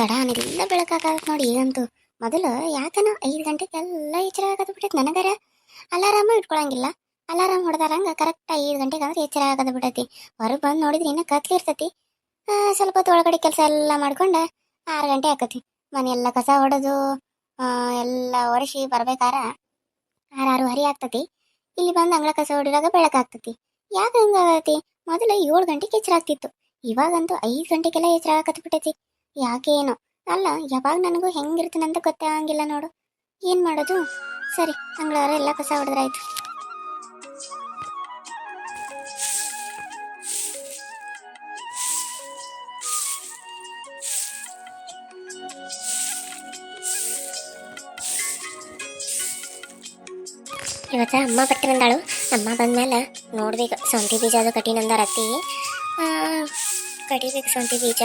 ತಡ ಅನ್ನೋದಿಲ್ಲ ಬೆಳಕಾಗತ್ತೆ ನೋಡಿ ಈಗಂತೂ. ಮೊದಲು ಯಾಕನ 5 ಗಂಟೆಗೆಲ್ಲ ಎಚ್ಚರ ಆಗದು ಬಿಟ್ಟೈತಿ ನನಗರ. ಅಲಾರಾಮು ಇಟ್ಕೊಳಂಗಿಲ್ಲ. ಅಲಾರಾಮ್ ಹೊಡೆದಾರಂಗ ಕರೆಕ್ಟ್ 5 ಗಂಟೆಗೆ ಅಂದ್ರೆ ಎಚ್ಚರ ಆಗದು ಬಿಟ್ಟೈತಿ. ಹೊರಗೆ ಬಂದು ನೋಡಿದ್ರೆ ಇನ್ನೂ ಕತ್ಲಿರ್ತೈತಿ. ಸ್ವಲ್ಪ ಹೊತ್ತು ಒಳಗಡೆ ಕೆಲಸ ಎಲ್ಲ ಮಾಡ್ಕೊಂಡು 6 ಗಂಟೆ ಆಕತಿ. ಮನೆಯೆಲ್ಲ ಕಸ ಹೊಡೆದು ಎಲ್ಲ ಒರೆಸಿ ಬರ್ಬೇಕಾರ 6, 6:30 ಆಗ್ತತಿ. ಇಲ್ಲಿ ಬಂದು ಅಂಗಳ ಕಸ ಹೊಡಿದಾಗ ಬೆಳಕಾಗ್ತತಿ. ಯಾಕೆ ಹಂಗಾಗತಿ? ಮೊದಲು 7 ಗಂಟೆಗೆ ಎಚ್ಚರ ಆಗ್ತಿತ್ತು, ಇವಾಗಂತೂ 5 ಗಂಟೆಗೆಲ್ಲ ಎಚ್ಚರ ಆಗತ್ ಬಿಟ್ಟೈತಿ. ಯಾಕೆ ಏನೋ ಅಲ್ಲ, ಯಾವಾಗ ನನಗೂ ಹೆಂಗಿರ್ತೀನಂತ ಗೊತ್ತೇ ಆಗಂಗಿಲ್ಲ ನೋಡು. ಏನು ಮಾಡೋದು? ಸರಿ, ಅಂಗಳವರ ಎಲ್ಲ ಕಸ ಹೊಡೆದ್ರಾಯ್ತು. ಇವತ್ತ ಅಮ್ಮ ಬಟ್ಟೆ ಬಂದಾಳು. ಅಮ್ಮ ಬಂದ್ಮೇಲೆ ನೋಡ್ಬೇಕು, ಸೊಂಟಿ ಬೀಜ ಅದು ಕಟ್ಟಿನಂದಾರ ಅತ್ತಿ. ಕಡಿಬೇಕು ಸೊಂಟಿ ಬೀಜ,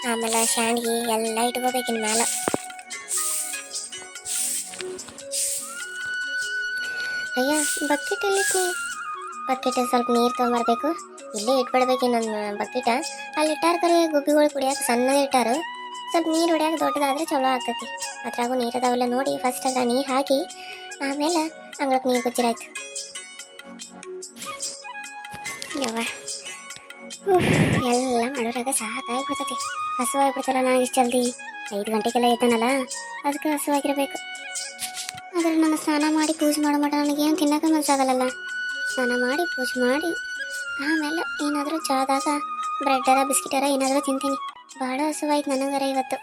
ಆಮೇಲೆ ಶಾಂಡ್ಗಿ ಎಲ್ಲ ಇಟ್ಕೋಬೇಕಿನ ಮ್ಯಾಲ. ಅಯ್ಯ, ಬಕೆಟ್ ಎಲ್ಲಿಟ್ನಿ? ಬಕೆಟ್ ಸ್ವಲ್ಪ ನೀರು ತೊಗೊಂಬರ್ಬೇಕು. ಇಲ್ಲೇ ಇಟ್ಬಿಡ್ಬೇಕು ನನ್ನ ಬಕೆಟ. ಅಲ್ಲಿ ಇಟ್ಟಾರ ಕರೆ ಗುಬ್ಬಿಗಳು ಕುಡಿಯೋಕೆ ಸಣ್ಣದೇ ಇಟ್ಟಾರು. ಸ್ವಲ್ಪ ನೀರು ಹೊಡ್ಯಾಕೆ ದೊಡ್ಡದಾದ್ರೆ ಚಲೋ ಆಗ್ತೈತಿ. ಅದ್ರಾಗೂ ನೀರು ಅದಾವೆಲ್ಲ ನೋಡಿ ಫಸ್ಟ್ ಅದ್ರ ನೀರು ಹಾಕಿ ಆಮೇಲೆ ಅಂಗಳಕ್ಕೆ ನೀರು ಗೊತ್ತಿರಾಯ್ತು. ಯವ್ವ, ಎಲ್ಲ ಮಾಡೋರಾಗ ಸಾಕಾಗಿ ಬಿಡ್ತೈತಿ. ಹಸುವಾಗಿಬಿಡ್ತಲ್ಲ ನಾನು ಇಷ್ಟು ಜಲ್ದಿ. 5 ಗಂಟೆಗೆಲ್ಲ ಎದ್ದಾನಲ್ಲ, ಅದಕ್ಕೆ ಹಸುವಾಗಿರ್ಬೇಕು. ಆದರೆ ನಾನು ಸ್ನಾನ ಮಾಡಿ ಪೂಜೆ ಮಾಡೋ ಮಟ ನನಗೇನು ತಿನ್ನೋಕೆ ಮನಸ್ಸಾಗಲ್ಲ. ಸ್ನಾನ ಮಾಡಿ ಪೂಜೆ ಮಾಡಿ ಆಮೇಲೆ ಏನಾದರೂ ಚಾದಾಗ ಬ್ರೆಡ್ಡರ ಬಿಸ್ಕಿಟರ ಏನಾದರೂ ತಿಂತೀನಿ. ಭಾಳ ಹಸುವಾಯ್ತು ನನಗರ ಇವತ್ತು.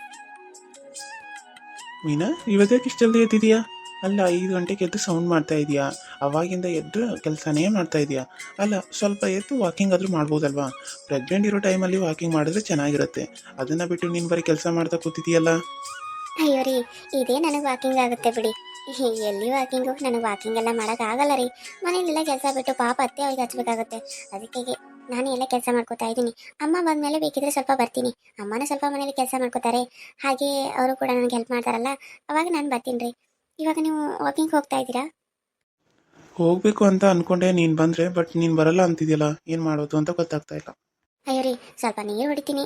ಮೀನಾ, ಇವತ್ತಕ್ಕೆ ಇಷ್ಟು ಜಲ್ದಿ ಎದ್ದಿದೆಯಾ? ಅಲ್ಲ, 5 ಗಂಟೆಗೆ ಎದ್ದು ಸೌಂಡ್ ಮಾಡ್ತಾ ಇದೆಯಾ? ಅವಾಗಿಂದ ಎದ್ದು ಕೆಲಸನೇ ಮಾಡ್ತಾ ಇದೆಯಾ? ಅಲ್ಲ, ಸ್ವಲ್ಪ ಎದ್ದು ವಾಕಿಂಗ್ ಆದರೂ ಮಾಡ್ಬೋದಲ್ವಾ? ಪ್ರೆಗ್ನೆಂಟ್ ಇರೋ ಟೈಮಲ್ಲಿ ವಾಕಿಂಗ್ ಮಾಡಿದ್ರೆ ಚೆನ್ನಾಗಿರುತ್ತೆ. ಅದನ್ನು ಬಿಟ್ಟು ನೀನು ಬರೀ ಕೆಲಸ ಮಾಡ್ತಾ ಕೂತಿದೆಯಲ್ಲ. ಅಯ್ಯೋ ರೀ, ಇದೇ ನನಗೆ ವಾಕಿಂಗ್ ಆಗುತ್ತೆ ಬಿಡಿ. ಎಲ್ಲಿ ವಾಕಿಂಗು? ನನಗೆ ವಾಕಿಂಗ್ ಎಲ್ಲ ಮಾಡೋಕ್ಕಾಗಲ್ಲ ರೀ. ಮನೇಲೆಲ್ಲ ಕೆಲಸ ಬಿಟ್ಟು ಪಾಪ ಅತ್ತೆ ಅವ್ರಿಗೆ ಹಚ್ಬೇಕಾಗತ್ತೆ. ಅದಕ್ಕೆ ನಾನು ಎಲ್ಲ ಕೆಲಸ ಮಾಡ್ಕೋತಾ ಇದ್ದೀನಿ. ಅಮ್ಮ ಬಂದಮೇಲೆ ಬೇಕಿದ್ರೆ ಸ್ವಲ್ಪ ಬರ್ತೀನಿ. ಅಮ್ಮನ ಸ್ವಲ್ಪ ಮನೇಲಿ ಕೆಲಸ ಮಾಡ್ಕೋತಾರೆ, ಹಾಗೆ ಅವರು ಕೂಡ ನನಗೆ ಹೆಲ್ಪ್ ಮಾಡ್ತಾರಲ್ಲ, ಅವಾಗ ನಾನು ಬರ್ತೀನಿ ರೀ. ಇವಾಗ ನೀವು ವಾಕಿಂಗ್ ಹೋಗ್ತಾ ಇದ್ದೀರಾ? ಹೋಗಬೇಕು ಅಂತ ಅಂದ್ಕೊಂಡೆ, ನೀನು ಬಂದರೆ. ಬಟ್ ನೀನು ಬರಲ್ಲ ಅಂತಿದೆಯಲ್ಲ, ಏನು ಮಾಡೋದು ಅಂತ ಗೊತ್ತಾಗ್ತಾ ಇಲ್ಲ. ಅಯ್ಯೋ ರೀ, ಸ್ವಲ್ಪ ನೀರು ಹೊಡಿತೀನಿ.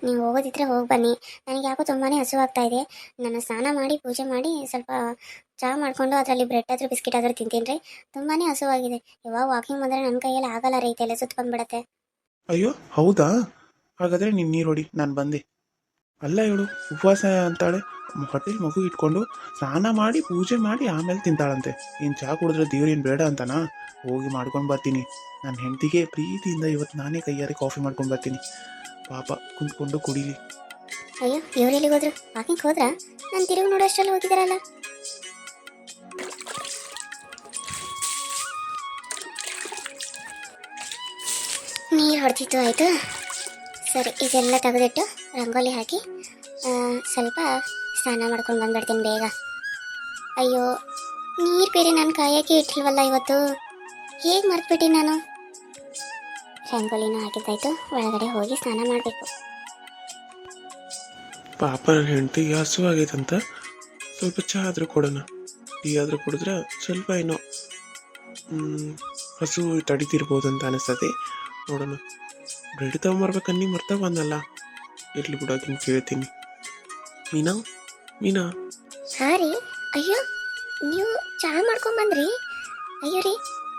ನೀವು ಹೋಗೋದಿದ್ರೆ ಹೋಗಿ ಬನ್ನಿ. ನನಗೆ ಯಾಕೋ ತುಂಬಾ ಹಸುವಾಗ್ತಾ ಇದೆ. ನಾನು ಸ್ನಾನ ಮಾಡಿ ಪೂಜೆ ಮಾಡಿ ಸ್ವಲ್ಪ ಚಹಾ ಮಾಡಿಕೊಂಡು ಅದರಲ್ಲಿ ಬ್ರೆಡ್ ಆದರೂ ಬಿಸ್ಕಿಟ್ ಆದರೂ ತಿಂತೀನಿ ರೀ. ತುಂಬಾ ಹಸುವಾಗಿದೆ. ಇವಾಗ ವಾಕಿಂಗ್ ಬಂದರೆ ನನ್ನ ಕೈಯಲ್ಲಿ ಆಗಲ್ಲ ರೀ, ತಲೆ ಸುತ್ತ ಬಂದ್ಬಿಡತ್ತೆ. ಅಯ್ಯೋ, ಹೌದಾ? ಹಾಗಾದರೆ ನೀನು ನೀರು ಹೊಡಿ, ನಾನು ಬಂದೆ. ಅಲ್ಲ, ಇವಳು ಉಪವಾಸ ಅಂತಾಳೆ, ಹೊಟ್ಟೆಲಿ ಮಗು ಇಟ್ಕೊಂಡು ಸ್ನಾನ ಮಾಡಿ ಪೂಜೆ ಮಾಡಿ ಆಮೇಲೆ ತಿಂತಾಳಂತೆ. ಏನು ಚಹಾ ಕುಡಿದ್ರೆ ದೇವ್ರೇನು ಬೇಡ ಅಂತನಾ? ಹೋಗಿ ಮಾಡ್ಕೊಂಡು ಬರ್ತೀನಿ. ನನ್ನ ಹೆಂಡತಿಗೆ ಪ್ರೀತಿಯಿಂದ ಇವತ್ತು ನಾನೇ ಕೈಯಾರೆ ಕಾಫಿ ಮಾಡ್ಕೊಂಡು ಬರ್ತೀನಿ. ಪಾಪ ಕುಂತ್ಕೊಂಡು ಕುಡೀಲಿ. ಅಯ್ಯೋ, ಇವ್ರು ಎಲ್ಲಿಗೆ ಹೋದ್ರು? ವಾಕಿಂಗ್ ಹೋದ್ರಾ? ನಾನು ತಿರುಗಿ ನೋಡೋಷ್ಟರಲ್ಲಿ ಹೋಗಿದ್ದಾರಲ್ಲ. ನೀರು ಹೊಡೆದಿತ್ತು ಆಯಿತು. ಸರಿ, ಇದೆಲ್ಲ ತೆಗೆದಿಟ್ಟು ರಂಗೋಲಿ ಹಾಕಿ ಸ್ವಲ್ಪ ಸ್ನಾನ ಮಾಡ್ಕೊಂಡು ಬಂದ್ಬಿಡ್ತೀನಿ ಬೇಗ. ಅಯ್ಯೋ, ನೀರು ಬೇರೆ ನಾನು ಕಾಯೋಕ್ಕೆ ಇಟ್ಟಿಲ್ವಲ್ಲ ಇವತ್ತು. ಹೇಗೆ ಮರ್ತ್ಬಿಟ್ಟು ನಾನು? ರಂಗೋಲಿನೂ ಹಾಕಿದ್ದಾಯ್ತು, ಒಳಗಡೆ ಹೋಗಿ ಸ್ನಾನ ಮಾಡಬೇಕು. ಪಾಪ ನನ್ನ ಹೆಂಡತಿಗೆ ಹಸುವಾಗೈತಂತ ಸ್ವಲ್ಪ ಚಹಾ ಆದರೂ ಕೊಡೋಣ. ಟೀ ಆದರೂ ಕುಡಿದ್ರೆ ಸ್ವಲ್ಪ ಏನೋ ಹಸು ತಡಿತಿರ್ಬೋದು ಅಂತ ಅನಿಸ್ತದೆ. ನೋಡೋಣ. ಬ್ರೆಡ್ ತೊಗೊಂಬರ್ಬೇಕನ್ನಿ ಮರ್ತಾ ಬಂದಲ್ಲ. ಇರ್ಲಿ ಬಿಡೋಕೆ ಕೇಳ್ತೀನಿ. ಮೀನಾ, ಮೀನಾ. ಹಾಂ ರೀ. ಅಯ್ಯೋ, ನೀವು ಚಹಾ ಮಾಡ್ಕೊಂಬಂದ್ರಿ? ಅಯ್ಯೋ ರೀ,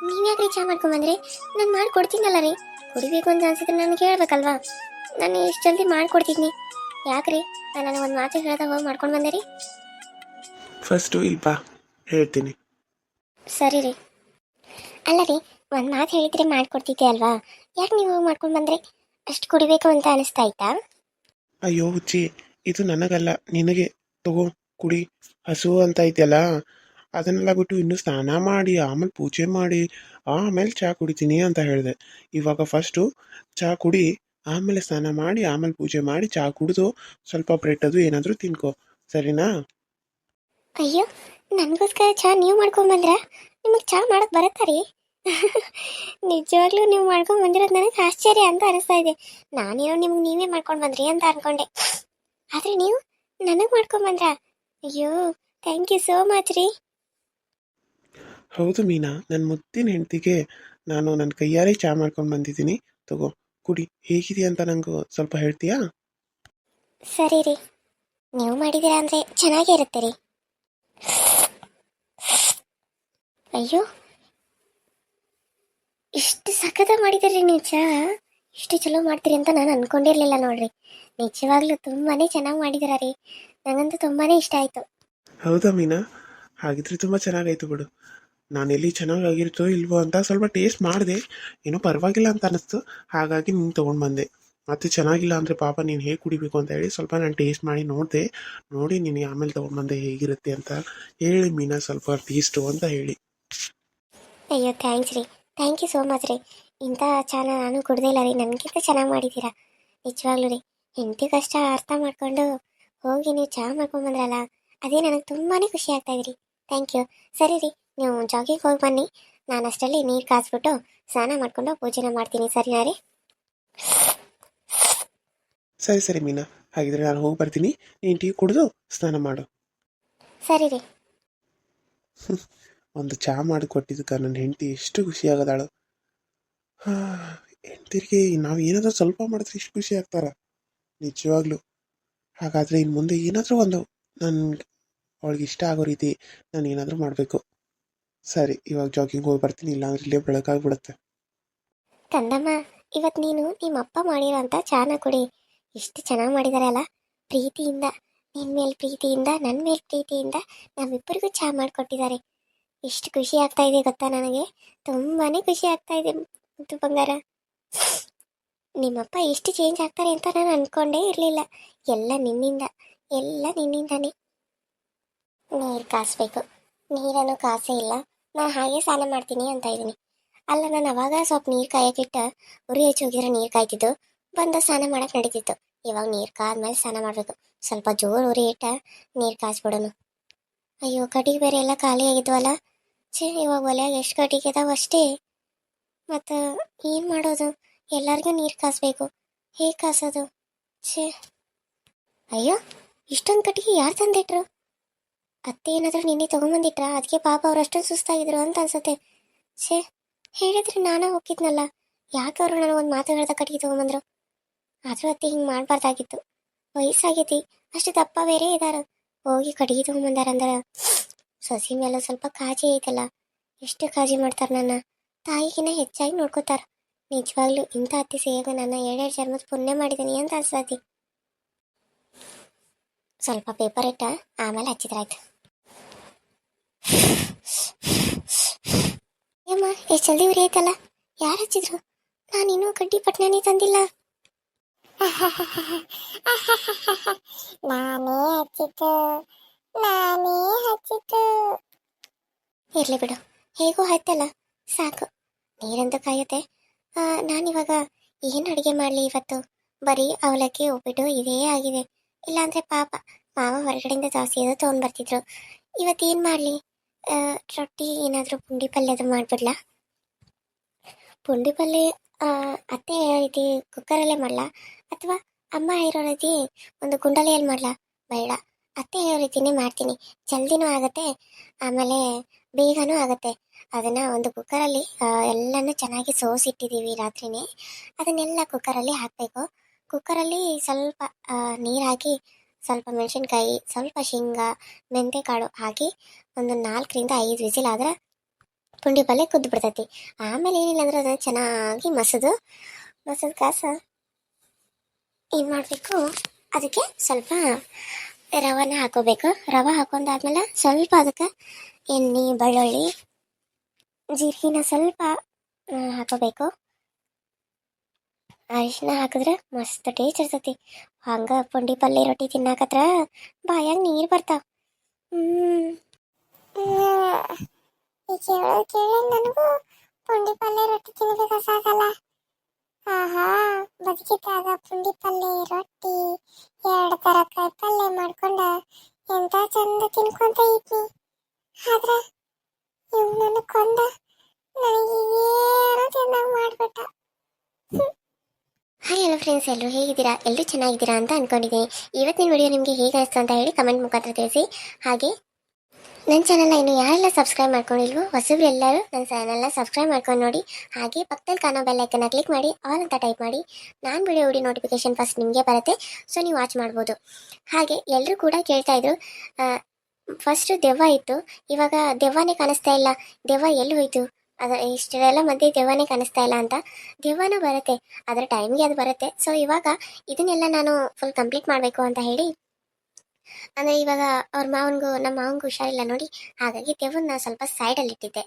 ನೀವು ಯಾಕ್ರಿ ಚಹಾ ಮಾಡ್ಕೊಂಬಂದ್ರಿ? ನಾನು ಮಾಡಿಕೊಡ್ತೀನಲ್ಲ ರೀ. ಕುಡಿಬೇಕು ಅಂತ ಅನ್ಸಿದ್ರೆ ನನಗೆ ಹೇಳ್ಬೇಕಲ್ವಾ? ನಾನು ಇಷ್ಟು ಜಲ್ದಿ ಮಾಡಿಕೊಡ್ತಿದ್ನಿ. ಯಾಕ್ರಿ ನಾನು ನನಗೆ ಒಂದು ಮಾತು ಹೇಳ್ದಾಗ ಹೋಗಿ ಮಾಡ್ಕೊಂಡು ಬಂದೆ ರೀ? ಫಸ್ಟು ಇಲ್ಪ ಹೇಳ್ತೀನಿ. ಸರಿ ರೀ. ಅಲ್ಲ ರೀ, ಒಂದು ಮಾತು ಹೇಳಿದ್ರೆ ಮಾಡಿಕೊಡ್ತಿದ್ದೆ ಅಲ್ವಾ? ಯಾಕೆ ನೀವು ಹೋಗಿ ಮಾಡ್ಕೊಂಡು ಬಂದ್ರಿ? ಅಷ್ಟು ಕುಡಿಬೇಕು ಅಂತ ಅನಿಸ್ತಾ ಇತ್ತಾ? ಅಯ್ಯೋ ಹುಚ್ಚಿ, ಇದು ನನಗಲ್ಲ, ನಿನಗೆ. ತಗೋ ಕುಡಿ. ಹಸು ಅಂತ ಐತೆಲ್ಲ, ಅದನ್ನೆಲ್ಲ ಬಿಟ್ಟು ಇನ್ನೂ ಸ್ನಾನ ಮಾಡಿ ಆಮೇಲೆ ಪೂಜೆ ಮಾಡಿ ಆಮೇಲೆ ಚಹಾ ಕುಡಿತೀನಿ ಅಂತ ಹೇಳಿದೆ. ಇವಾಗ ಫಸ್ಟು ಚಹಾ ಕುಡಿ, ಆಮೇಲೆ ಸ್ನಾನ ಮಾಡಿ ಆಮೇಲೆ ಪೂಜೆ ಮಾಡಿ ಚಹಾ ಕುಡಿದು ಸ್ವಲ್ಪ ಬ್ರೆಡ್ ಅದು ಏನಾದರೂ ತಿನ್ಕೋ, ಸರಿನಾ? ಅಯ್ಯೋ, ನನಗೋಸ್ಕರ ಚಹಾ ನೀವು ಮಾಡ್ಕೊಂಬಂದ್ರ? ನಿಮಗೆ ಚಹಾ ಮಾಡೋಕ್ಕೆ ಬರುತ್ತಾ ರೀ? ನಿಜವಾಗ್ಲೂ ನೀವು ಮಾಡ್ಕೊಂಡು ಬಂದಿರೋದು ನನಗೆ ಆಶ್ಚರ್ಯ ಅಂತ ಅನಿಸ್ತಾ ಇದೆ. ನಾನೇನೋ ನಿಮ್ಗೆ ನೀವೇ ಮಾಡ್ಕೊಂಡು ಬಂದ್ರಿ ಅಂತ ಅನ್ಕೊಂಡೆ, ಆದರೆ ನೀವು ನನಗೆ ಮಾಡ್ಕೊಂಬಂದ್ರ? ಅಯ್ಯೋ, ಥ್ಯಾಂಕ್ ಯು ಸೋ ಮಚ್ ರೀ. ಹೌದು ಮೀನಾ, ನನ್ನ ಮುದ್ದಿನ ಹೆಂಡತಿಗೆ ನಾನು ನನ್ನ ಕೈಯಾರೆ ಚಹಾ ಮಾಡ್ಕೊಂಡು ಬಂದಿದ್ದೀನಿ. ತಗೋ ಕುಡಿ. ಹೇಗಿದೆ ಅಂತ ನಂಗೆ ಸ್ವಲ್ಪ ಹೇಳ್ತೀಯಾ? ಸರಿ ರೀ. ನೀವು ಮಾಡಿದ್ದೀರಾ ಅಂದರೆ ಚೆನ್ನಾಗೇ ಇರುತ್ತೆ ರೀ. ಅಯ್ಯೋ, ಇಷ್ಟು ಸಖತ ಮಾಡಿದಿರಿ ನೀವು ಚಾ. ಇಷ್ಟು ಚಲೋ ಮಾಡ್ತೀರಿ ಅಂತ ನಾನು ಅನ್ಕೊಂಡಿರ್ಲಿಲ್ಲ ನೋಡ್ರಿ. ನಿಜವಾಗ್ಲೂ ತುಂಬಾನೇ ಚೆನ್ನಾಗಿ ಮಾಡಿದಿರ ರೀ. ನನಗಂತೂ ತುಂಬಾನೇ ಇಷ್ಟ ಆಯ್ತು. ಹೌದಾ ಮೀನಾ? ಹಾಗಿದ್ರೆ ತುಂಬ ಚೆನ್ನಾಗಾಯ್ತು ಬಿಡು. ನಾನು ಎಲ್ಲಿ ಚೆನ್ನಾಗಾಗಿರುತ್ತೋ ಇಲ್ವೋ ಅಂತ ಸ್ವಲ್ಪ ಟೇಸ್ಟ್ ಮಾಡಿದೆ, ಏನೋ ಪರವಾಗಿಲ್ಲ ಅಂತ ಅನ್ನಿಸ್ತು. ಹಾಗಾಗಿ ನೀನು ತೊಗೊಂಡು ಬಂದೆ. ಮತ್ತೆ ಚೆನ್ನಾಗಿಲ್ಲ ಅಂದರೆ ಪಾಪ ನೀನು ಹೇಗೆ ಕುಡಿಬೇಕು ಅಂತ ಹೇಳಿ ಸ್ವಲ್ಪ ನಾನು ಟೇಸ್ಟ್ ಮಾಡಿ ನೋಡಿದೆ. ನೋಡಿ ನಿನಗೆ ಆಮೇಲೆ ತೊಗೊಂಡು ಹೇಗಿರುತ್ತೆ ಅಂತ ಹೇಳಿ ಮೀನಾ, ಸ್ವಲ್ಪ ಟೇಸ್ಟು ಅಂತ ಹೇಳಿ. ಅಯ್ಯೋ, ಥ್ಯಾಂಕ್ಸ್ ರೀ. ಥ್ಯಾಂಕ್ ಯು ಸೋ ಮಚ್ ರೀ. ಇಂಥ ಚಾನ ನಾನು ಕುಡ್ದೇ ಇಲ್ಲ ರೀ. ನನಗಿಂತ ಚೆನ್ನಾಗಿ ಮಾಡಿದ್ದೀರಾ ನಿಜವಾಗ್ಲೂ ರೀ. ಹೆಂಡತಿ ಕಷ್ಟ ಅರ್ಥ ಮಾಡ್ಕೊಂಡು ಹೋಗಿ ನೀವು ಚಹಾ ಮಾಡ್ಕೊಂಬಂದ್ರಲ್ಲ, ಅದೇ ನನಗೆ ತುಂಬಾ ಖುಷಿ ಆಗ್ತಾ ಇದೆ ರೀ. Thank you. ಸರಿ ರೀ, ನೀವು ಜಾಗಿಂಗ್ ಹೋಗಿ ಬನ್ನಿ. ನಾನು ಅಷ್ಟರಲ್ಲಿ ನೀರು ಕಾಸ್ಬಿಟ್ಟು ಸ್ನಾನ ಮಾಡಿಕೊಂಡು ಪೂಜೆನ ಮಾಡ್ತೀನಿ. ಸರಿನಾ ರೀ? ಸರಿ ಸರಿ ಮೀನಾ, ಹಾಗಿದ್ರೆ ನಾನು ಹೋಗಿ ಬರ್ತೀನಿ. ನೀನು ಟೀ ಕುಡಿದು ಸ್ನಾನ ಮಾಡು. ಸರಿ ರೀ. ಒಂದು ಚಹಾ ಮಾಡಿ ಕೊಟ್ಟಿದ್ದಕ್ಕೆ ನನ್ನ ಹೆಂಡತಿ ಎಷ್ಟು ಖುಷಿಯಾಗದಾಳು. ಹೆಂಡತಿರಿಗೆ ನಾವು ಏನಾದರೂ ಸ್ವಲ್ಪ ಮಾಡಿದ್ರೆ ಇಷ್ಟು ಖುಷಿ ಆಗ್ತಾರ ನಿಜವಾಗ್ಲೂ. ಹಾಗಾದರೆ ಇನ್ನು ಮುಂದೆ ಏನಾದರೂ ಒಂದು ನನ್ಗೆ ಅವಳಿಗೆ ಇಷ್ಟ ಆಗೋ ರೀತಿ ನಾನು ಏನಾದರೂ ಮಾಡಬೇಕು. ಸರಿ, ಇವಾಗ ಜಾಗಿಂಗ್ ಹೋಗಿ ಬರ್ತೀನಿ, ಇಲ್ಲಾಂದ್ರೆ ಇಲ್ಲೇ ಬೆಳಕಾಗ್ಬಿಡುತ್ತೆ. ಕಂದಮ್ಮ, ಇವತ್ತು ನೀನು ನಿಮ್ಮ ಅಪ್ಪ ಮಾಡಿರೋ ಅಂತ ಚಾನ ಕುಡಿ. ಇಷ್ಟು ಚೆನ್ನಾಗಿ ಮಾಡಿದಾರೆ ಅಲ್ಲ. ಪ್ರೀತಿಯಿಂದ, ನಿನ್ನ ಮೇಲೆ ಪ್ರೀತಿಯಿಂದ, ನನ್ನ ಮೇಲೆ ಪ್ರೀತಿಯಿಂದ ನಮ್ಮಿಬ್ಬರಿಗೂ ಚಹಾ ಮಾಡಿಕೊಟ್ಟಿದ್ದಾರೆ. ಎಷ್ಟು ಖುಷಿ ಆಗ್ತಾ ಇದೆ ಗೊತ್ತಾ ನನಗೆ. ತುಂಬಾನೇ ಖುಷಿ ಆಗ್ತಾ ಇದೆ ಮುದ್ದು ಬಂಗಾರ. ನಿಮ್ಮಪ್ಪ ಎಷ್ಟು ಚೇಂಜ್ ಆಗ್ತಾರೆ ಅಂತ ನಾನು ಅನ್ಕೊಂಡೇ ಇರಲಿಲ್ಲ. ಎಲ್ಲ ನಿನ್ನಿಂದ, ಎಲ್ಲ ನಿನ್ನಿಂದಾನೇ. ನೀರು ಕಾಸ್ಬೇಕು. ನೀರನ್ನು ಕಾಸೇ ಇಲ್ಲ. ನಾ ಹಾಗೆ ಸ್ನಾನ ಮಾಡ್ತೀನಿ ಅಂತ ಇದ್ದೀನಿ. ಅಲ್ಲ, ನಾನು ಅವಾಗ ಸ್ವಲ್ಪ ನೀರು ಕಾಯಕ್ಕಿಟ್ಟ ಉರಿ ಹೆಚ್ಚು ಹೋಗಿದ್ರೆ ನೀರು ಕಾಯ್ತಿದ್ದು, ಬಂದು ಸ್ನಾನ ಮಾಡಕ್ಕೆ ನಡೀತಿತ್ತು. ಇವಾಗ ನೀರು ಕಾದ್ಮೇಲೆ ಸ್ನಾನ ಮಾಡಬೇಕು. ಸ್ವಲ್ಪ ಜೋರು ಉರಿ ಇಟ್ಟ ನೀರು ಕಾಸ್ಬಿಡೋನು. ಅಯ್ಯೋ, ಕಟ್ಟಿಗೆ ಬೇರೆ ಎಲ್ಲ ಖಾಲಿ ಆಗಿದ್ವಲ್ಲ. ಇವಾಗ ಒಲೆಯಾಗ ಎಷ್ಟು ಕಟ್ಟಿಗೆ ಇದಾವ ಅಷ್ಟೇ. ಮತ್ತು ಏನು ಮಾಡೋದು? ಎಲ್ಲರಿಗೂ ನೀರು ಕಾಸಬೇಕು. ಹೇಗೆ ಕಾಸೋದು? ಅಯ್ಯೋ, ಇಷ್ಟೊಂದು ಕಟ್ಟಿಗೆ ಯಾರು ತಂದಿಟ್ರು? ಅತ್ತೆ ಏನಾದರೂ ನಿನ್ನೆ ತೊಗೊಂಬಂದಿಟ್ರಾ? ಅದಕ್ಕೆ ಪಾಪ ಅವ್ರು ಅಷ್ಟೊಂದು ಸುಸ್ತಾಗಿದ್ರು ಅಂತ ಅನ್ಸುತ್ತೆ. ಹೇಳಿದ್ರೆ ನಾನೇ ಹೋಗಿದ್ನಲ್ಲ. ಯಾಕೆ ಅವರು ನನಗೊಂದು ಮಾತು ಹೇಳ್ದ ಕಟ್ಟಿಗೆ ತೊಗೊಂಬಂದ್ರು? ಆದರೂ ಅತ್ತೆ ಹಿಂಗೆ ಮಾಡಬಾರ್ದಾಗಿತ್ತು. ವಯಸ್ಸಾಗೈತಿ, ಅಷ್ಟು ದಪ್ಪ ಬೇರೆ ಇದಾರ. ಹೋಗಿ ಕಟ್ಟಿಗೆ ತೊಗೊಂಬಂದಾರಂದ್ರೆ ಸೊಸಿ ಮೇಲೆ ಸ್ವಲ್ಪ ಕಾಳಜಿ ಐತಲ್ಲ. ಎಷ್ಟು ಕಾಳಜಿ ಮಾಡ್ತಾರೆ ನನ್ನ. ತಾಯಿಗಿನ್ನ ಹೆಚ್ಚಾಗಿ ನೋಡ್ಕೋತಾರ. ನಿಜವಾಗ್ಲೂ ಇಂಥ ಅತ್ತೆ ಸಿಗೋದು ನನ್ನ 7 ಜನ್ಮದ ಪುಣ್ಯ ಮಾಡಿದ್ದೀನಿ ಅಂತ ಅನ್ಸತಿ. ಸ್ವಲ್ಪ ಪೇಪರ್ ಇಟ್ಟ ಆಮೇಲೆ ಹಚ್ಚಿದ್ರಾಯ್ತು. ಅಮ್ಮ, ಎಷ್ಟು ಜಲ್ದಿ ಉರಿ ಆಯ್ತಲ್ಲ. ಯಾರು ಹಚ್ಚಿದ್ರು? ನಾನಿನ್ನೂ ಕಡ್ಡಿ ಪಟ್ನಾನೇ ತಂದಿಲ್ಲ. ನಾನೇ ಹಚ್ಚಿದ್ದು. ಇರ್ಲಿ ಬಿಡು, ಹೇಗೂ ಆಯ್ತಲ್ಲ, ಸಾಕು. ನೀರಂತೂ ಕಾಯುತ್ತೆ. ನಾನಿವಾಗ ಏನು ಅಡುಗೆ ಮಾಡಲಿ ಇವತ್ತು? ಬರೀ ಅವಲಕ್ಕಿ ಉಪ್ಪಿಟ್ಟು ಇದೇ ಆಗಿದೆ. ಇಲ್ಲಾಂದರೆ ಪಾಪ ಮಾವ ಹೊರಗಡೆಯಿಂದ ದೋಸೆ ಅದು ತೊಗೊಂಡ್ಬರ್ತಿದ್ರು. ಇವತ್ತೇನು ಮಾಡಲಿ? ರೊಟ್ಟಿ ಏನಾದರೂ ಪುಂಡಿ ಪಲ್ಯದು ಮಾಡಿಬಿಡ್ಲಾ? ಪುಂಡಿ ಪಲ್ಯ ಅತ್ತೆ ಹೇಳೋ ರೀತಿ ಕುಕ್ಕರಲ್ಲೇ ಮಾಡಲಾ, ಅಥವಾ ಅಮ್ಮ ಹೇಳೋ ರೀತಿ ಒಂದು ಗುಂಡಲಿಯಲ್ಲಿ ಮಾಡಲಾ? ಬೇಡ, ಅತ್ತೆ ಹೇಳೋ ರೀತಿನೇ ಮಾಡ್ತೀನಿ. ಜಲ್ದಿನೂ ಆಗುತ್ತೆ, ಆಮೇಲೆ ಬೇಗನೂ ಆಗುತ್ತೆ. ಅದನ್ನು ಒಂದು ಕುಕ್ಕರಲ್ಲಿ ಎಲ್ಲನೂ ಚೆನ್ನಾಗಿ ಸೋಸಿಟ್ಟಿದ್ದೀವಿ ರಾತ್ರಿನೇ. ಅದನ್ನೆಲ್ಲ ಕುಕ್ಕರಲ್ಲಿ ಹಾಕಬೇಕು. ಕುಕ್ಕರಲ್ಲಿ ಸ್ವಲ್ಪ ನೀರು ಹಾಕಿ, ಸ್ವಲ್ಪ ಮೆಣಸಿನ್ಕಾಯಿ, ಸ್ವಲ್ಪ ಶೇಂಗಾ, ಮೆಂತೆಕಾಳು ಹಾಕಿ ಒಂದು 4-5 ವಿಸಿಲ್ ಆದ್ರೆ ಪುಂಡಿ ಪಲ್ಯ ಕುದ್ದು ಬಿಡ್ತೈತಿ. ಆಮೇಲೆ ಏನಿಲ್ಲ ಅಂದ್ರೆ ಅದನ್ನು ಚೆನ್ನಾಗಿ ಮಸದು ಕಾಸ ಏನು ಮಾಡಬೇಕು, ಅದಕ್ಕೆ ಸ್ವಲ್ಪ ರವನ ಹಾಕೋಬೇಕು. ರವೆ ಹಾಕೊಂಡಾದ್ಮೇಲೆ ಸ್ವಲ್ಪ ಅದಕ್ಕೆ ಎಣ್ಣೆ, ಬೆಳ್ಳುಳ್ಳಿ, ಜೀರಿಗೆನ ಸ್ವಲ್ಪ ಹಾಕೋಬೇಕು. ಅರಿಶಿನ ಹಾಕಿದ್ರೆ ಮಸ್ತ್ ಟೇಸ್ಟ್ ಇರ್ತೈತಿ. ಹಂಗೆ ಪುಂಡಿ ಪಲ್ಯ ರೊಟ್ಟಿ ತಿನ್ನಾಕತ್ರ ಬಾಯಾಗ ನೀರು ಬರ್ತಾವ. ಕೇಳಿ ನನಗೂ ಪುಂಡಿ ಪಲ್ಯ ರೊಟ್ಟಿ ತಿನ್ಬೇಕು ಸಾಕಲ್ಲ. ಆಹಾ, ಬದುಕಿದ್ದಾಗ ಪುಂಡಿ ಪಲ್ಯ ರೊಟ್ಟಿ 2 ಥರ ಕಾಯಿ ಪಲ್ಯ ಮಾಡ್ಕೊಂಡ ಎಂತ ಚಂದ ತಿನ್ಕೊಂತ ಇದ್ನಿ. ಆದ್ರೆ ಇವ್ ನನ್ನ ಕೊಂದ ನನಗೆ ಏನೋ ತಿನ್ನಾಗ ಮಾಡ್ಬಿಟ್ಟ. ಹಾಯ್ ಹಲೋ ಫ್ರೆಂಡ್ಸ್, ಎಲ್ಲರೂ ಹೇಗಿದ್ದೀರಾ? ಎಲ್ಲರೂ ಚೆನ್ನಾಗಿದ್ದೀರಾ ಅಂತ ಅನ್ಕೊಂಡಿದ್ದೀನಿ. ಇವತ್ತಿನ ವಿಡಿಯೋ ನಿಮಗೆ ಹೇಗೆ ಅನಿಸ್ತು ಅಂತ ಹೇಳಿ ಕಮೆಂಟ್ ಮುಖಾಂತರ ತಿಳಿಸಿ. ಹಾಗೆ ನನ್ನ ಚಾನಲ್ನ ಇನ್ನು ಯಾರೆಲ್ಲ ಸಬ್ಸ್ಕ್ರೈಬ್ ಮಾಡ್ಕೊಂಡಿಲ್ವೋ ಹೊಸಬ್ರು ಎಲ್ಲರೂ ನನ್ನ ಚಾನಲ್ನ ಸಬ್ಸ್ಕ್ರೈಬ್ ಮಾಡ್ಕೊಂಡು ನೋಡಿ. ಹಾಗೆ ಪಕ್ಕದಲ್ಲಿ ಕಾಣೋ ಬೆಲ್ ಐಕನ್ನ ಕ್ಲಿಕ್ ಮಾಡಿ ಆಲ್ ಅಂತ ಟೈಪ್ ಮಾಡಿ ನಾನು ವಿಡಿಯೋ ನೋಟಿಫಿಕೇಶನ್ ಫಸ್ಟ್ ನಿಮಗೆ ಬರುತ್ತೆ. ಸೊ ನೀವು ವಾಚ್ ಮಾಡ್ಬೋದು. ಹಾಗೆ ಎಲ್ಲರೂ ಕೂಡ ಕೇಳ್ತಾ ಇದ್ರು, ಫಸ್ಟು ದೆವ್ವ ಇತ್ತು, ಇವಾಗ ದೆವ್ವನೇ ಕಾಣಿಸ್ತಾ ಇಲ್ಲ, ದೆವ್ವ ಎಲ್ಲಿ ಹೋಯ್ತು, ಅದು ಇಷ್ಟೆಲ್ಲ ಮಧ್ಯೆ ದೆವ್ವನೇ ಕಾಣಿಸ್ತಾ ಇಲ್ಲ ಅಂತ. ದೆವ್ವನೂ ಬರುತ್ತೆ, ಅದರ ಟೈಮ್ಗೆ ಅದು ಬರುತ್ತೆ. ಸೊ ಇವಾಗ ಇದನ್ನೆಲ್ಲ ನಾನು ಫುಲ್ ಕಂಪ್ಲೀಟ್ ಮಾಡಬೇಕು ಅಂತ ಹೇಳಿ, ಅಂದರೆ ಇವಾಗ ಅವ್ರ ನಮ್ಮ ಮಾವನಿಗೂ ಹುಷಾರಿಲ್ಲ ನೋಡಿ, ಹಾಗಾಗಿ ದೆವ್ವನ್ನ ಸ್ವಲ್ಪ ಸೈಡಲ್ಲಿ ಇಟ್ಟಿದ್ದೆ.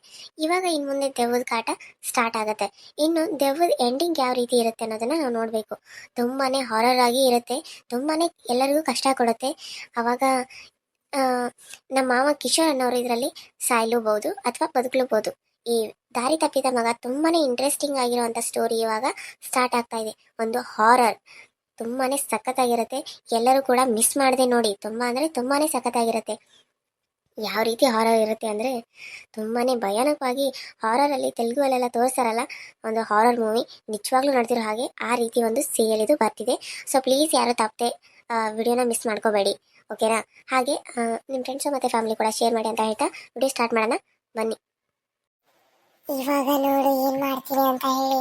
ಇವಾಗ ಇನ್ನು ಮುಂದೆ ದೆವ್ವದ ಕಾಟ ಸ್ಟಾರ್ಟ್ ಆಗುತ್ತೆ. ಇನ್ನು ದೆವ್ವದ ಎಂಡಿಂಗ್ ಯಾವ ರೀತಿ ಇರುತ್ತೆ ಅನ್ನೋದನ್ನು ನಾವು ನೋಡಬೇಕು. ತುಂಬಾ ಹಾರರ್ ಆಗಿ ಇರುತ್ತೆ, ತುಂಬಾ ಎಲ್ಲರಿಗೂ ಕಷ್ಟ ಕೊಡುತ್ತೆ. ಆವಾಗ ನಮ್ಮ ಮಾವ ಕಿಶೋರ್ ಅನ್ನೋರು ಇದರಲ್ಲಿ ಸಾಯ್ಲೂಬಹುದು ಅಥವಾ ಬದುಕಲೂಬಹುದು. ಈ ದಾರಿ ತಪ್ಪಿದ ಮಗ ತುಂಬಾ ಇಂಟ್ರೆಸ್ಟಿಂಗ್ ಆಗಿರುವಂಥ ಸ್ಟೋರಿ ಇವಾಗ ಸ್ಟಾರ್ಟ್ ಆಗ್ತಾ ಇದೆ. ಒಂದು ಹಾರರ್ ತುಂಬಾ ಸಖತ್ತಾಗಿರುತ್ತೆ. ಎಲ್ಲರೂ ಕೂಡ ಮಿಸ್ ಮಾಡದೆ ನೋಡಿ, ತುಂಬ ಅಂದರೆ ತುಂಬಾ ಸಖತ್ತಾಗಿರುತ್ತೆ. ಯಾವ ರೀತಿ ಹಾರರ್ ಇರುತ್ತೆ ಅಂದರೆ ತುಂಬಾ ಭಯಾನಕವಾಗಿ, ಹಾರರಲ್ಲಿ ತೆಲುಗುವಲ್ಲೆಲ್ಲ ತೋರಿಸ್ತಾರಲ್ಲ ಒಂದು ಹಾರರ್ ಮೂವಿ, ನಿಜವಾಗ್ಲೂ ನೋಡ್ತಿರೋ ಹಾಗೆ ಆ ರೀತಿ ಒಂದು ಸೀರಿಯಲ್ ಇದು ಬರ್ತಿದೆ. ಸೊ ಪ್ಲೀಸ್ ಯಾರು ತಪ್ಪದೆ ವಿಡಿಯೋನ ಮಿಸ್ ಮಾಡ್ಕೋಬೇಡಿ, ಓಕೆನಾ? ಹಾಗೆ ನಿಮ್ಮ ಫ್ರೆಂಡ್ಸು ಮತ್ತು ಫ್ಯಾಮಿಲಿ ಕೂಡ ಶೇರ್ ಮಾಡಿ ಅಂತ ಹೇಳ್ತಾ ವಿಡಿಯೋ ಸ್ಟಾರ್ಟ್ ಮಾಡೋಣ ಬನ್ನಿ. ಇವಾಗ ನೋಡು ಏನ್ ಮಾಡ್ತೀನಿ ಅಂತ ಹೇಳಿ,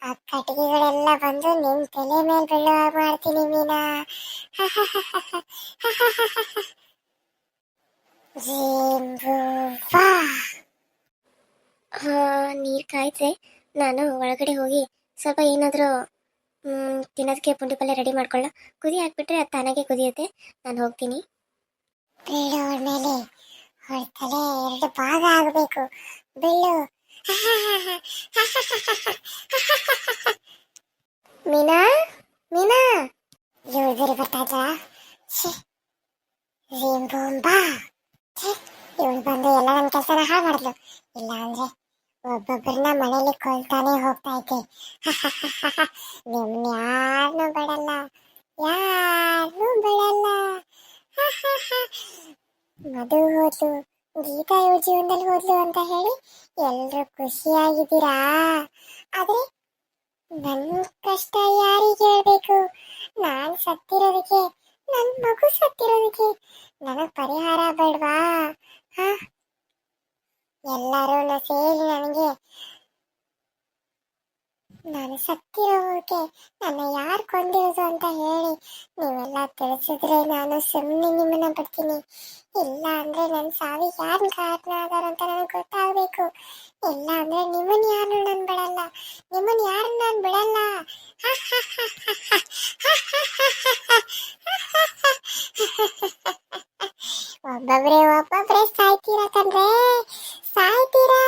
ಆ ಕಟ್ಟಿಗೆಗಳೆಲ್ಲ ಬಂದು ನಿಮ್ ತಲೆ ಮೇಲೆ ಬೀಳುವ ಮಾಡ್ತೀನಿ ಮೀನಾ. ಜೇಂಬುವಾ. ನೀರು ಕಾಯ್ತೆ, ನಾನು ಒಳಗಡೆ ಹೋಗಿ ಸ್ವಲ್ಪ ಏನಾದರೂ ತಿನ್ನೋದಕ್ಕೆ ಪುಂಡಿ ಪಲ್ಯ ರೆಡಿ ಮಾಡ್ಕೊಳ್ಳ. ಕುದಿ ಹಾಕ್ಬಿಟ್ರೆ ಅದು ತಾನಾಗೆ ಕುದಿಯುತ್ತೆ. ನಾನು ಹೋಗ್ತೀನಿ. ಬೀಳೋರ್ ಮೇಲೆ ಹೊಡ್ತಲೆ 2 ಭಾಗ ಆಗಬೇಕು. ಬೀಳು. ಮೀನಾ, ಮೀನಾ, ಇವ್ರು ಬರ್ತಾ ಇದ್ರ? ಜೇಂಬೂಂಬಾ. ಇವಳು ಬಂದು ಎಲ್ಲ ನನ್ನ ಕೆಲಸನ ಹಾಳು ಮಾಡಿದ್ಲು. ಇಲ್ಲ ಅಂದ್ರೆ ಒಬ್ಬೊಬ್ಬರನ್ನ ಮನೇಲಿ ಕೊಲ್ತಾನೆ ಹೋಗ್ತಾ ಇದ್ದೆ. ನಿಮ್ನ ಯಾರನ್ನೂ ಬಿಡಲ್ಲ, ಯಾರನ್ನೂ ಬಿಡಲ್ಲ. ಮಧು ಹೋದ್ಲು, ಗೀತಾ ಇವ್ರ ಜೀವನದಲ್ಲಿ ಹೋದ್ಲು ಅಂತ ಹೇಳಿ ಎಲ್ರು ಖುಷಿಯಾಗಿದ್ದೀರಾ? ಆದ್ರೆ ನನ್ನ ಕಷ್ಟ ಯಾರಿಗೆ ಹೇಳ್ಬೇಕು? ನಾನ್ ಸತ್ತಿರೋದಕ್ಕೆ, ನನ್ ಮಗು ಸತ್ತಿರೋದಕ್ಕೆ ನನಗ್ ಪರಿಹಾರ ಬೇಡ್ವಾ? ಎಲ್ಲರೂ ಸೇರಿ ನನಗೆ, ನಾನು ಸತ್ತಿರೋಕೆ ನನ್ನ ಯಾರು ಕೊಂದಿರೋದು ಅಂತ ಹೇಳಿ ನೀವೆಲ್ಲ ತಿಳಿಸಿದ್ರೆ ನಾನು ಸುಮ್ಮನೆ ನಿಮ್ಮನ್ನ ಬಿಡ್ತೀನಿ. ಇಲ್ಲ ಅಂದ್ರೆ ನನ್ನ ಸಾವಿಗೆ ಯಾರು ಕಾರಣ ಆದಾರ ಅಂತ ನನಗೆ ಗೊತ್ತಾಗಬೇಕು. ಇಲ್ಲ ಅಂದ್ರೆ ನಿಮ್ಮನ್ನ ಯಾರು ನಾನು ಬಿಡಲ್ಲ, ನಿಮ್ಮನ್ನ ಯಾರು ನಾನು ಬಿಡಲ್ಲ. ಒಬ್ಬೊಬ್ರೆ ಸಾಯ್ತೀರಾ ಕಣ್ರೆ, ಸಾಯ್ತೀರಾ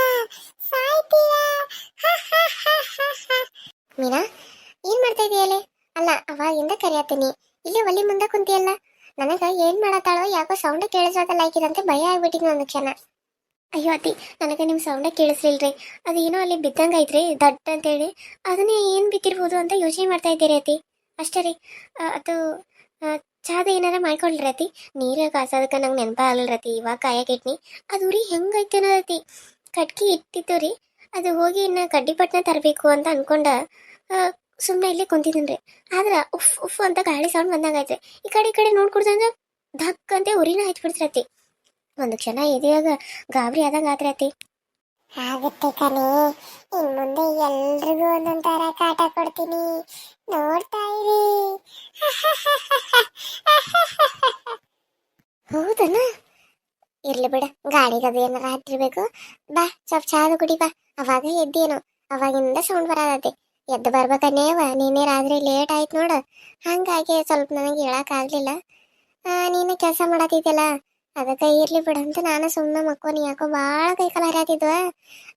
ಸಾಯ್ತೀರಾ. ಮೀನಾ, ಏನು ಮಾಡ್ತಾ ಇದೆಯಲ್ಲೇ? ಅಲ್ಲ, ಅವಾಗಿಂದ ಕರೆಯತ್ತೀನಿ, ಇಲ್ಲಿ ಒಲಿ ಮುಂದೆ ಕುಂತಿಯಲ್ಲ. ನನಗೆ ಏನು ಮಾಡತ್ತಾಳೋ ಯಾಕೋ ಸೌಂಡ ಕೇಳಿಸೋದಲ್ಲ ಐಕಿದಂತೆ ಭಯ ಆಗ್ಬಿಟ್ಟಿದ್ನು ಒಂದು ಕ್ಷಣ. ಅಯ್ಯೋ ಅತ್ತಿ, ನನಗೆ ನಿಮ್ಮ ಸೌಂಡ ಕೇಳಿಸ್ಲಿಲ್ರಿ. ಅದೇನೋ ಅಲ್ಲಿ ಬಿದ್ದಂಗೆ ಐತ್ರಿ ದಟ್ ಅಂತೇಳಿ, ಅದನ್ನೇ ಏನು ಬಿದ್ದಿರ್ಬೋದು ಅಂತ ಯೋಚನೆ ಮಾಡ್ತಾ ಇದ್ದೀರಿ ಅತ್ತಿ. ಅಷ್ಟೇ ರೀ. ಅದು ಚಾದ ಏನಾರ ಮಾಡ್ಕೊಳ್ರಿ ಅತ್ತಿ. ನೀರು ಕಾಸೋದಕ್ಕೆ ನಂಗೆ ನೆನಪಾಗಲ್ಲ ರತಿ. ಇವಾಗ ಕಾಯಕ್ಕಿಟ್ನಿ, ಅದು ರೀ ಹೆಂಗೈತೆ ಅನ್ನೋದತಿ. ಕಟ್ಗೆ ಇಟ್ಟಿತ್ತು ರೀ, ಅದು ಹೋಗಿ ಇನ್ನು ಕಡ್ಡಿಪಟ್ಟಣ ತರಬೇಕು ಅಂತ ಅನ್ಕೊಂಡ ಸುಮ್ಮನೆ ಇಲ್ಲೇ ಕುಂತಿದ್ದೀನಿ. ಆದ್ರೆ ಉಫ್ ಉಫ್ ಅಂತ ಗಾಳಿ ಸೌಂಡ್ ಬಂದಂಗಾಯ್ತು. ಈ ಕಡೆ ನೋಡ್ಕೊಡ್ದಂಗ ಧಕ್ ಅಂತ ಉರಿನ ಹಚ್ಬಿಡ್ತಿರತಿ. ಒಂದು ಕ್ಷಣ ಎದೆಯಾಗ ಗಾಬರಿ ಆದಂಗೆ ಆತ್ರಿ ಅತ್ತಿ. ಆಗುತ್ತೆ ಕಣೆ, ಇನ್ ಮುಂದೆ ಎಲ್ರಿಗೂ ಒಂದೊಂದರ ಕಾಟ ಕೊಡ್ತೀನಿ, ನೋಡ್ತಾ ಇರಿ. ಹೌದನ? ಇರ್ಲಿ ಬಿಡ, ಗಾಳಿಗದು ಏನಾರ ಹತ್ತಿರ್ಬೇಕು. ಬಾ ಸ್ವಲ್ಪ ಚಾದ ಕುಡಿ ಬಾ. ಅವಾಗ ಎದ್ದೇನು, ಅವಾಗಿಂದ ಸೌಂಡ್ ಬರತ್ತೆ. ಎದ್ದು ಬರ್ಬೇಕನ್ನೇವ, ನಿನ್ನೆ ರಾತ್ರಿ ಲೇಟ್ ಆಯ್ತು ನೋಡು, ಹಂಗಾಗಿ ಸ್ವಲ್ಪ ನನಗೆ ಹೇಳಕ್ಕಾಗ್ಲಿಲ್ಲ. ನೀನು ಕೆಲಸ ಮಾಡತ್ತಿದ್ದಲ್ಲ, ಅದಕ್ಕೆ ಇರ್ಲಿ ಬಿಡ ಅಂತ ನಾನು ಸುಮ್ಮನೆ ಮಕ್ಕೋನಿ. ಯಾಕೋ ಭಾಳ ಕೈಕಾಲ ಹರಿಯಾತಿದ್ವ.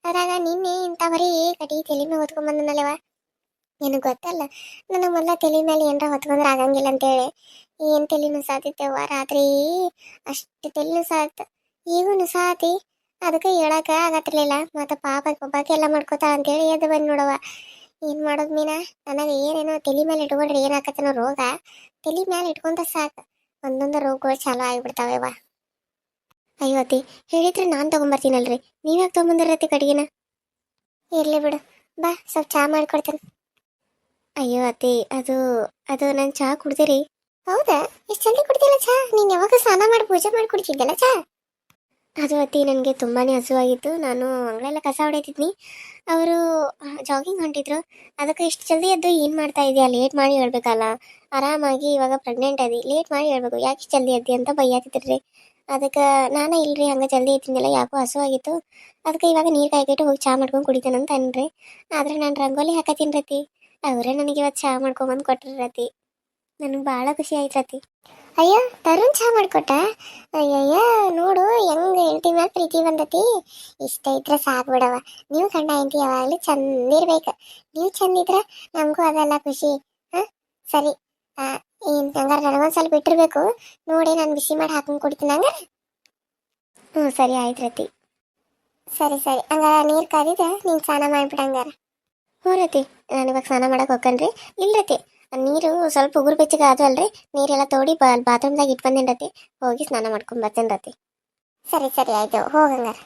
ಅದ್ರಾಗ ನಿನ್ನೆ ಇಂಥ ಬರೀ ಕಟಿ ತಲೆ ಮೇಲೆ ಹೊತ್ಕೊಂಡ್ಬಂದನಲ್ಲವ. ನಿನಗೆ ಗೊತ್ತಲ್ಲ, ನನಗೆ ಮೊದಲ ತಲೆ ಮೇಲೆ ಏನಾರ ಹೊತ್ಕೊಂಡ್ರೆ ಆಗಂಗಿಲ್ಲ ಅಂತೇಳಿ ಏನು ತಲೆ ನುಸಾತಿತ್ತೇವ ರಾತ್ರಿ. ಅಷ್ಟು ತಲೆ ನುಸಾತ, ಈಗೂ ನುಸಾತಿ. ಅದಕ್ಕೆ ಹೇಳಕ್ಕೆ ಆಗತ್ತಿರ್ಲಿಲ್ಲ. ಮತ್ತು ಪಾಪ ಒಬ್ಬಾಕೆ ಎಲ್ಲ ಮಾಡ್ಕೋತಾ ಅಂತೇಳಿ ಎದ್ದು ಬಂದು ನೋಡವ. ಏನು ಮಾಡೋದು ಮೀನಾ, ನನಗೆ ಏನೇನೋ ತಲೆ ಮೇಲೆ ಇಟ್ಕೊಂಡ್ರೆ ಏನಾಕತ್ತೇನೋ ರೋಗ. ತಲೆ ಮೇಲೆ ಇಟ್ಕೊಂತ ಸಾಕು ಒಂದೊಂದು ರೋಗಗಳು ಚಾಲು ಆಗಿಬಿಡ್ತಾವೆವ. ಅಯ್ಯೋ ಅತ್ತಿ, ಹೇಳಿದ್ರೆ ನಾನು ತೊಗೊಂಬರ್ತೀನಲ್ರಿ, ನೀವ್ಯಾಕೆ ತೊಗೊಂಬಂದಿರತ್ತಿ ಕಡೆಗಿನ? ಇರಲಿ ಬಿಡು, ಬಾ ಸ್ವಲ್ಪ ಚಹಾ ಮಾಡಿಕೊಡ್ತೇನೆ. ಅಯ್ಯೋ ಅತ್ತಿ, ಅದು ನಾನು ಚಹಾ ಕುಡ್ದಿರಿ. ಹೌದಾ? ಎಷ್ಟು ಜಲ್ದಿ ಕುಡ್ದಿಲ್ಲ ಚಹಾ? ನೀನು ಯಾವಾಗ ಸ್ನಾನ ಮಾಡಿ ಪೂಜೆ ಮಾಡಿ ಕುಡ್ತಿದ್ದಲ್ಲ ಚಹಾ? ಅದು ಅತ್ತಿ ನನಗೆ ತುಂಬಾ ಹಸುವಾಗಿತ್ತು. ನಾನು ಅಂಗಳೆಲ್ಲ ಕಸ ಹೊಡಿತಿದ್ನಿ. ಅವರು ಜಾಗಿಂಗ್ ಹೊಂಟಿದ್ರು. ಅದಕ್ಕೆ ಇಷ್ಟು ಜಲ್ದಿ ಎದ್ದು ಏನು ಮಾಡ್ತಾ ಇದೆಯಾ, ಲೇಟ್ ಮಾಡಿ ಹೇಳ್ಬೇಕಲ್ಲ. ಆರಾಮಾಗಿ ಇವಾಗ ಪ್ರೆಗ್ನೆಂಟ್ ಅದಿ, ಲೇಟ್ ಮಾಡಿ ಹೇಳ್ಬೇಕು, ಯಾಕೆ ಇಷ್ಟು ಜಲ್ದಿ ಎದ್ದಿ ಅಂತ ಬೈಯಾತಿದ್ರಿ. ಅದಕ್ಕೆ ನಾನು ಇಲ್ರಿ ಹಂಗೆ ಜಲ್ದಿ ಎತ್ತಿದ್ನಿಲ್ಲ, ಯಾಕೋ ಹಸುವಾಗಿತ್ತು. ಅದಕ್ಕೆ ಇವಾಗ ನೀರು ಕಾಯ್ಕಿಟ್ಟು ಹೋಗಿ ಚಾ ಮಾಡ್ಕೊಂಡು ಕುಡಿತೇನಂತ ಅನ್ರಿ. ಆದ್ರೆ ನಾನು ರಂಗೋಲಿ ಹಾಕತ್ತೀನಿ ರತಿ. ಅವರೇ ನನಗೆ ಇವತ್ತು ಚಾ ಮಾಡ್ಕೊಂಬಂದು ಕೊಟ್ರಿ ರತಿ. ನನಗೆ ಭಾಳ ಖುಷಿ ಆಯ್ತು ರತಿ. ಅಯ್ಯೋ ತರುಣ್ ಚಾ ಮಾಡ್ಕೊಟ್ಟ. ಅಯ್ಯಯ್ಯ ನೋಡು ಹೆಂಗ್ ಹೆಂಡತಿ ಮ್ಯಾಲ ಪ್ರೀತಿ ಬಂದತಿ. ಇಷ್ಟ ಇದ್ರೆ ಸಾಕು ಬಿಡವ. ನೀವು ಗಂಡ ಹೆಂಡತಿ ಯಾವಾಗಲೂ ಚಂದ ಇರ್ಬೇಕು. ನೀವು ಚಂದ ಇದ್ರೆ ನಮಗೂ ಅದೆಲ್ಲ ಖುಷಿ. ಹಾ ಸರಿ. ಹಂಗಾರೆ ನನಗೊಂದು ಸ್ವಲ್ಪ ಇಟ್ಟಿರ್ಬೇಕು ನೋಡಿ, ನಾನು ಬಿಸಿ ಮಾಡಿ ಹಾಕೊಂಡು ಕುಡಿತೀನಿ ಹಂಗಾರೆ. ಹ್ಞೂ ಸರಿ ಆಯ್ತು ರತಿ. ಸರಿ ಸರಿ ಹಂಗಾರೆ ನೀರು ಕಾದಿದ್ರೆ ನೀನು ಸ್ನಾನ ಮಾಡಿಬಿಡ ಹಂಗಾರೆ. ಹ್ಞೂ ರತಿ, ನಾನು ಇವಾಗ ಸ್ನಾನ ಮಾಡಕ್ಕೆ ಹೋಗ್ಕನ್ರಿ. ಇಲ್ಲ ರತಿ, ನೀರು ಸ್ವಲ್ಪ ಉಗುರು ಬೆಚ್ಚಗೆ ಅದು ಅಲ್ರಿ, ನೀರೆಲ್ಲ ತೋಡಿ ಬಾತ್ರೂಮ್ದಾಗ ಇಟ್ಕೊಂಡೇನಿ ರತಿ. ಹೋಗಿ ಸ್ನಾನ ಮಾಡ್ಕೊಂಡು ಬರ್ತೇನೆ ರತಿ. ಸರಿ ಸರಿ ಆಯ್ತು ಹೋಗಂಗಾರೆ.